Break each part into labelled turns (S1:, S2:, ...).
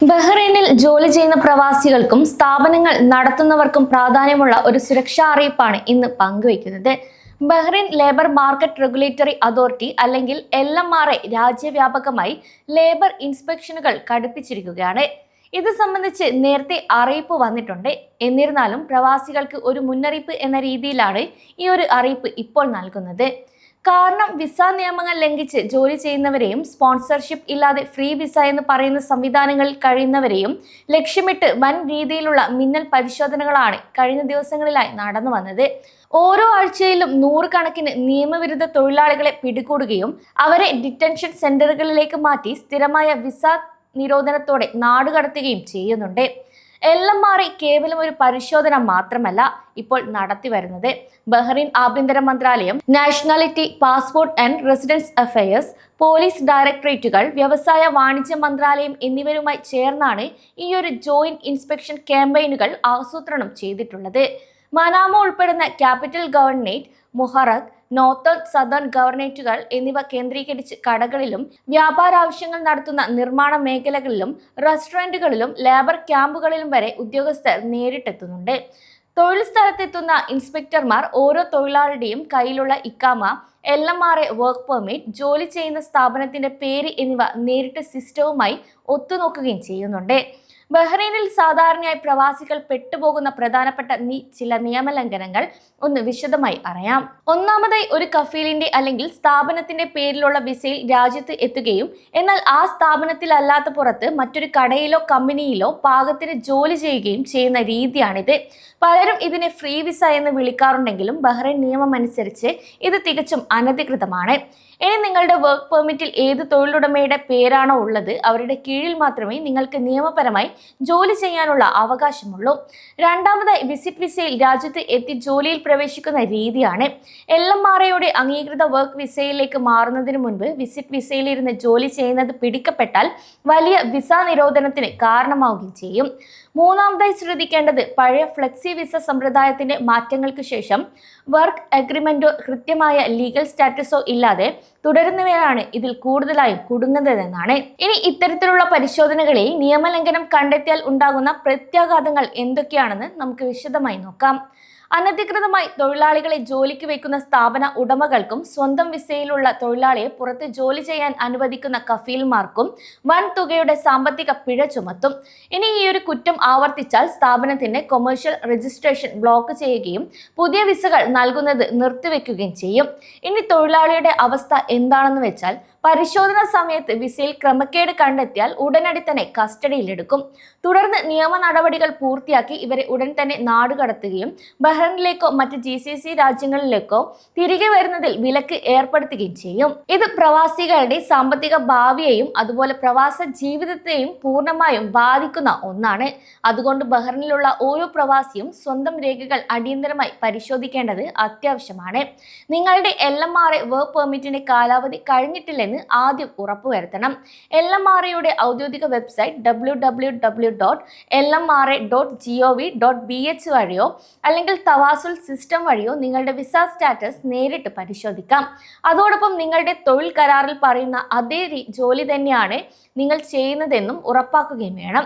S1: ബഹ്റൈനിൽ ജോലി ചെയ്യുന്ന പ്രവാസികൾക്കും സ്ഥാപനങ്ങൾ നടത്തുന്നവർക്കും പ്രാധാന്യമുള്ള ഒരു സുരക്ഷാ അറിയിപ്പാണ് ഇന്ന് പങ്കുവയ്ക്കുന്നത്. Bahrain labour market regulatory authority അല്ലെങ്കിൽ LMRA രാജ്യവ്യാപകമായി ലേബർ ഇൻസ്പെക്ഷനുകൾ കടുപ്പിച്ചിരിക്കുകയാണ്. ഇത് സംബന്ധിച്ച് നേരത്തെ അറിയിപ്പ് വന്നിട്ടുണ്ട്. എന്നിരുന്നാലും പ്രവാസികൾക്ക് ഒരു മുന്നറിയിപ്പ് എന്ന രീതിയിലാണ് ഈ ഒരു അറിയിപ്പ് ഇപ്പോൾ നൽകുന്നത്. കാരണം വിസ നിയമങ്ങൾ ലംഘിച്ച് ജോലി ചെയ്യുന്നവരെയും സ്പോൺസർഷിപ്പ് ഇല്ലാതെ ഫ്രീ വിസ എന്ന് പറയുന്ന സംവിധാനങ്ങളിൽ കഴിയുന്നവരെയും ലക്ഷ്യമിട്ട് വൻ രീതിയിലുള്ള മിന്നൽ പരിശോധനകളാണ് കഴിഞ്ഞ ദിവസങ്ങളിലായി നടന്നു വന്നത്. ഓരോ ആഴ്ചയിലും നൂറുകണക്കിന് നിയമവിരുദ്ധ തൊഴിലാളികളെ പിടികൂടുകയും അവരെ ഡിറ്റൻഷൻ സെന്ററുകളിലേക്ക് മാറ്റി സ്ഥിരമായ വിസ നിരോധനത്തോടെ നാടുകടത്തുകയും ചെയ്യുന്നുണ്ട്. LMRA കേവലം ഒരു പരിശോധന മാത്രമല്ല ഇപ്പോൾ നടത്തി വരുന്നത്. ബഹ്റൈൻ ആഭ്യന്തര മന്ത്രാലയം, nationality, passport and residence affairs, police ഡയറക്ടറേറ്റുകൾ, വ്യവസായ വാണിജ്യ മന്ത്രാലയം എന്നിവരുമായി ചേർന്നാണ് ഈ ഒരു ജോയിന്റ് ഇൻസ്പെക്ഷൻ ക്യാമ്പയിനുകൾ ആസൂത്രണം ചെയ്തിട്ടുള്ളത്. മനാമ ഉൾപ്പെടുന്ന capital governorate, Muharraq, northern southern ഗവർണറേറ്റുകൾ എന്നിവ കേന്ദ്രീകരിച്ച് കടകളിലും വ്യാപാരാവശ്യങ്ങൾ നടത്തുന്ന നിർമ്മാണ മേഖലകളിലും റെസ്റ്റോറന്റുകളിലും ലേബർ ക്യാമ്പുകളിലും വരെ ഉദ്യോഗസ്ഥർ നേരിട്ടെത്തുന്നുണ്ട്. തൊഴിൽ സ്ഥലത്തെത്തുന്ന ഇൻസ്പെക്ടർമാർ ഓരോ തൊഴിലാളിയുടെയും കയ്യിലുള്ള ഇക്കാമ, LMRA വർക്ക് പെർമിറ്റ്, ജോലി ചെയ്യുന്ന സ്ഥാപനത്തിന്റെ പേര് എന്നിവ നേരിട്ട് സിസ്റ്റവുമായി ഒത്തുനോക്കുകയും ചെയ്യുന്നുണ്ട്. ബഹ്റൈനിൽ സാധാരണയായി പ്രവാസികൾ പെട്ടുപോകുന്ന പ്രധാനപ്പെട്ട ചില നിയമലംഘനങ്ങൾ ഒന്ന് വിശദമായി അറിയാം. ഒന്നാമതായി, ഒരു കഫീലിന്റെ അല്ലെങ്കിൽ സ്ഥാപനത്തിന്റെ പേരിലുള്ള വിസയിൽ രാജ്യത്ത് എത്തുകയും എന്നാൽ ആ സ്ഥാപനത്തിലല്ലാത്ത പുറത്ത് മറ്റൊരു കടയിലോ കമ്പനിയിലോ പാകത്തിന് ജോലി ചെയ്യുകയും ചെയ്യുന്ന രീതിയാണിത്. പലരും ഇതിനെ ഫ്രീ വിസ എന്ന് വിളിക്കാറുണ്ടെങ്കിലും ബഹ്റൈൻ നിയമം അനുസരിച്ച് ഇത് തികച്ചും അനധികൃതമാണ്. ഇനി നിങ്ങളുടെ വർക്ക് പെർമിറ്റിൽ ഏത് തൊഴിലുടമയുടെ പേരാണോ ഉള്ളത് അവരുടെ കീഴിൽ മാത്രമേ നിങ്ങൾക്ക് നിയമപരമായി ജോലി ചെയ്യാനുള്ള അവകാശമുള്ളൂ. രണ്ടാമതായി, വിസിറ്റ് വിസയിൽ രാജ്യത്ത് എത്തി ജോലിയിൽ പ്രവേശിക്കുന്ന രീതിയാണ്. LMRAയുടെ അംഗീകൃത വർക്ക് വിസയിലേക്ക് മാറുന്നതിന് മുൻപ് വിസിറ്റ് വിസയിലിരുന്ന് ജോലി ചെയ്യുന്നത് പിടിക്കപ്പെട്ടാൽ വലിയ വിസ നിരോധനത്തിന് കാരണമാവുകയും ചെയ്യും. മൂന്നാമതായി ശ്രദ്ധിക്കേണ്ടത്, പഴയ ഫ്ലെക്സി വിസ സമ്പ്രദായത്തിന്റെ മാറ്റങ്ങൾക്ക് ശേഷം വർക്ക് അഗ്രിമെന്റോ കൃത്യമായ ലീഗൽ സ്റ്റാറ്റസോ ഇല്ലാതെ തുടരുന്നവരാണ് ഇതിൽ കൂടുതലായും കുടുങ്ങുന്നതെന്നാണ്. ഇനി ഇത്തരത്തിലുള്ള പരിശോധനകളിൽ നിയമലംഘനം കണ്ടെത്തിയാൽ ഉണ്ടാകുന്ന പ്രത്യാഘാതങ്ങൾ എന്തൊക്കെയാണെന്ന് നമുക്ക് വിശദമായി നോക്കാം. അനധികൃതമായി തൊഴിലാളികളെ ജോലിക്ക് വയ്ക്കുന്ന സ്ഥാപന ഉടമകൾക്കും സ്വന്തം വിസയിലുള്ള തൊഴിലാളിയെ പുറത്ത് ജോലി ചെയ്യാൻ അനുവദിക്കുന്ന കഫീൽമാർക്കും വൻ തുകയുടെ സാമ്പത്തിക പിഴ ചുമത്തും. ഇനി ഈ ഒരു കുറ്റം ആവർത്തിച്ചാൽ സ്ഥാപനത്തിന്റെ കൊമേഴ്ഷ്യൽ രജിസ്ട്രേഷൻ ബ്ലോക്ക് ചെയ്യുകയും പുതിയ വിസകൾ നൽകുന്നത് നിർത്തിവെക്കുകയും ചെയ്യും. ഇനി തൊഴിലാളിയുടെ അവസ്ഥ എന്താണെന്ന് വെച്ചാൽ, പരിശോധനാ സമയത്ത് വിസയിൽ ക്രമക്കേട് കണ്ടെത്തിയാൽ ഉടനടി തന്നെ കസ്റ്റഡിയിലെടുക്കും. തുടർന്ന് നിയമ നടപടികൾ പൂർത്തിയാക്കി ഇവരെ ഉടൻ തന്നെ നാടുകടത്തുകയും ബഹ്റൈനിലേക്കോ മറ്റ് GCC രാജ്യങ്ങളിലേക്കോ തിരികെ വരുന്നതിൽ വിലക്ക് ഏർപ്പെടുത്തുകയും ചെയ്യും. ഇത് പ്രവാസികളുടെ സാമ്പത്തിക ഭാവിയെയും അതുപോലെ പ്രവാസ ജീവിതത്തെയും പൂർണ്ണമായും ബാധിക്കുന്ന ഒന്നാണ്. അതുകൊണ്ട് ബഹ്റൈനിലുള്ള ഓരോ പ്രവാസിയും സ്വന്തം രേഖകൾ അടിയന്തരമായി പരിശോധിക്കേണ്ടത് അത്യാവശ്യമാണ്. നിങ്ങളുടെ LMRA വർക്ക് പെർമിറ്റിന്റെ കാലാവധി കഴിഞ്ഞിട്ടില്ലെന്ന് ആദ്യം ഉറപ്പുവരുത്തണം. LMRAയുടെ ഔദ്യോഗിക വെബ്സൈറ്റ് www.lmra.gov.bh വഴിയോ അല്ലെങ്കിൽ തവാസുൽ സിസ്റ്റം വഴിയോ നിങ്ങളുടെ വിസ സ്റ്റാറ്റസ് നേരിട്ട് പരിശോധിക്കാം. അതോടൊപ്പം നിങ്ങളുടെ തൊഴിൽ കരാറിൽ പറയുന്ന അതേ ജോലി തന്നെയാണ് നിങ്ങൾ ചെയ്യുന്നതെന്നും ഉറപ്പാക്കുകയും വേണം.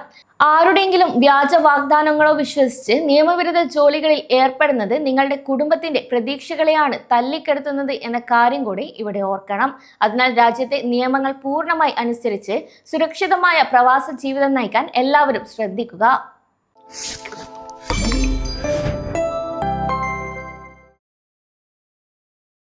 S1: ആരുടെയെങ്കിലും വ്യാജ വാഗ്ദാനങ്ങളോ വിശ്വസിച്ച് നിയമവിരുദ്ധ ജോലികളിൽ ഏർപ്പെടുന്നത് നിങ്ങളുടെ കുടുംബത്തിന്റെ പ്രതീക്ഷകളെയാണ് തല്ലിക്കെടുത്തുന്നത് എന്ന കാര്യം കൂടി ഇവിടെ ഓർക്കണം. അതിനാൽ രാജ്യത്തെ നിയമങ്ങൾ പൂർണ്ണമായി അനുസരിച്ച് സുരക്ഷിതമായ പ്രവാസ ജീവിതം നയിക്കാൻ എല്ലാവരും ശ്രദ്ധിക്കുക.